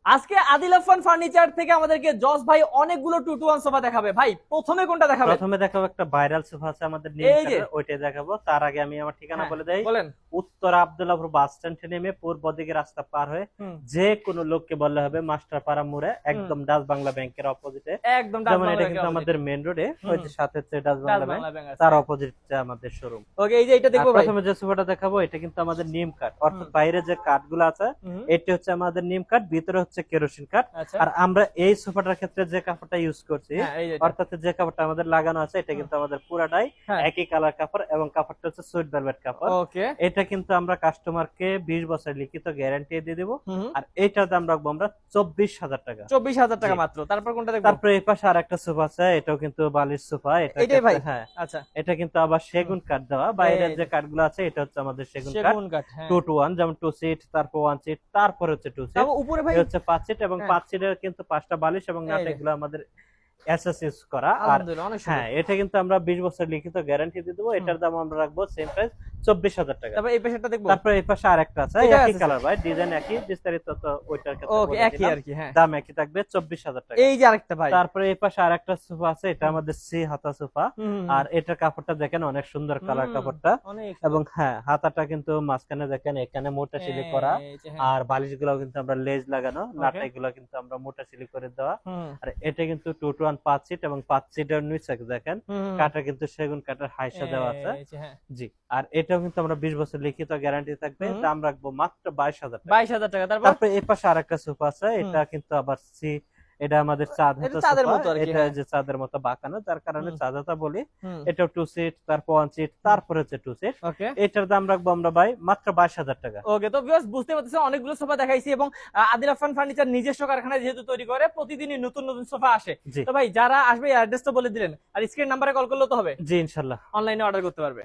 আজকে আদিল আফফান ফার্নিচার থেকে আমাদেরকে জস ভাই অনেকগুলো 2-to-1 সোফা দেখাবে। ভাই প্রথমে কোনটা দেখাবে? প্রথমে দেখাবো একটা ভাইরাল সোফা আছে আমাদের নিম এই যে কাঠের, ওইটাই দেখাবো। তার আগে আমি আমার ঠিকানা হ্যাঁ, বলে দেই। বলেন। উত্তর আব্দুল্লাহপুর বাস স্ট্যান্ডে নেমে পূর্ব দিকে রাস্তা পার হয়ে হুম, যে কোনো লোককে বললে হবে মাস্টারপাড়া মোড়ে, একদম ডাচ বাংলা ব্যাংকের অপোজিটে। একদম ডাচ যেমন বাংলা এটা ব্যাংকের কিন্তু opposite। আমাদের মেইন রোডে, ওই হুম, যে সাথে হচ্ছে Dutch Dutch Bangla bank, Bangla bank আছে। তার অপোজিটে আমাদের শোরুম। ওকে, এই যে এটা আর দেখবো ভাই। প্রথমে যে সোফাটা দেখাবো এটা কিন্তু আমাদের নিম কাঠ, অর্থাৎ হুম, বাইরে যে কাঠগুলো আছে হুম, এটি হচ্ছে আমাদের নিম কাঠ, ভিতরে হচ্ছে কেরোসিন কাঠ। আচ্ছা। আর আমরা এই সোফাটার ক্ষেত্রে যে কাপড়টা ইউজ করছি, হ্যাঁ, এই যে এটা। অর্থাৎ যে কাপড়টা আমাদের লাগানো আছে এটা হুম, কিন্তু আমাদের পুরাটাই হ্যাঁ, একই কালার কাপড়, এবং কাপড়টা হচ্ছে সুইট ভেলভেট কাপড়। ওকে। এটা কিন্তু আমরা কাস্টমারকে 20 বছর লিখিত গ্যারান্টি দিয়ে দেবো। হুম, আর এইটার দাম রাখবো আমরা 24,000 টাকা। 24,000 টাকা জি। মাত্র। তারপর কোনটা দেখবো? তারপরে এই পাশে আর একটা সোফা আছে, এটাও কিন্তু বালিশ সোফা। এটা এইটাই ভাই। হ্যাঁ, আচ্ছা। এটা কিন্তু আবার হুম, সেগুন কাঠ দেওয়া। বাইরের এই যে যে কাঠগুলো আছে এটা হচ্ছে আমাদের সেগুন কাঠ। সেগুন কাঠ, হ্যাঁ। 2-to-1, যেমন 2 সিট, তারপর 1 সিট, তারপর হচ্ছে 2 সিট, তারপর উপরে ভাই। এই হচ্ছে 5 সিট, এবং হ্যাঁ, 5 সিটের কিন্তু 5টা বালিশ এবং এই নাটে যে এগুলো আমাদের এসএসএস করা। আর আলহামদুলিল্লাহ অনেক সুন্দর। হ্যাঁ, এটা কিন্তু আমরা 20 বছর লিখিত গ্যারান্টি দিয়ে দেবো। হুম, এটার দাম আমরা রাখবো সেম প্রাইস 24,000 টাকা। তারপর এই পেশাটা দেখবো। তারপর এই পাশে আরেকটা আছে, এটা একই আছে কালার ভাই, ডিজাইন একই, বিস্তারিত তো ওইটার ক্ষেত্রে ওকে, বলে একই দিলাম। আর কি। হ্যাঁ, দাম একই থাকবে 24,000 টাকা। এই যে আরেকটা ভাই। তারপরে এই পাশে আরেকটা সোফা আছে, এটা হুম, আমাদের সি হাতা সোফা। হুম, আর এটার কাপড়টা দেখেন অনেক সুন্দর কালার হুম, কাপড়টা। অনেক এবং সুন্দর। হ্যাঁ, হাতাটা কিন্তু মাঝখানে দেখেন এখানে মোটা সিলি করা। এই যে হ্যাঁ, আর বালিশ গুলো কিন্তু আমরা লেজ লাগানো, ওকে। নাটাই গুলো কিন্তু আমরা মোটা সিলি করে দেওয়া। হুম, আর এটা কিন্তু 2-to-1 5 সিট, এবং 5 সিটের নিচে দেখেন হুম, কাঠটা কিন্তু সেগুন কাঠের হাইসা দেওয়া আছে। এই যে হ্যাঁ, জি। আর এটাও কিন্তু আমরা 20 বছর লিখিত গ্যারান্টি থাকবে। হুম, দাম রাখবো মাত্র 22,000 টাকা। 22,000 টাকা। তারপর? তারপরে এই পাশে আরেকটা সোফা আছে, হুম, এটা কিন্তু আবার এটা আমাদের চাঁদ এটা হাতা চাঁদের সোফা। মতো আর কি। এটা হ্যাঁ, যে চাঁদের মতো বাঁকানো, যার কারণে হুম, চাঁদ হাতা বলি। হুম, এটাও 2 সিট, তারপর 1 সিট, হুম, তারপর হচ্ছে 2 সিট। ওকে। এটার দাম রাখবো আমরা ভাই মাত্র 22,000 টাকা। ওকে, তো ভিউয়ার্স বুঝতে পারতেছেন অনেকগুলো সোফা দেখাইছি, এবং আদিল আফফান ফার্নিচার নিজস্ব কারখানায় যেহেতু তৈরি করে, প্রতিদিনই নতুন নতুন সোফা আসে। জি। তো ভাই যারা আসবে অ্যাড্রেসটা বলে দিলেন, আর স্ক্রিন নাম্বারে কল করলেও তো হবে, জি, ইনশাল্লাহ। অনলাইনে অর্ডার করতে পারবে।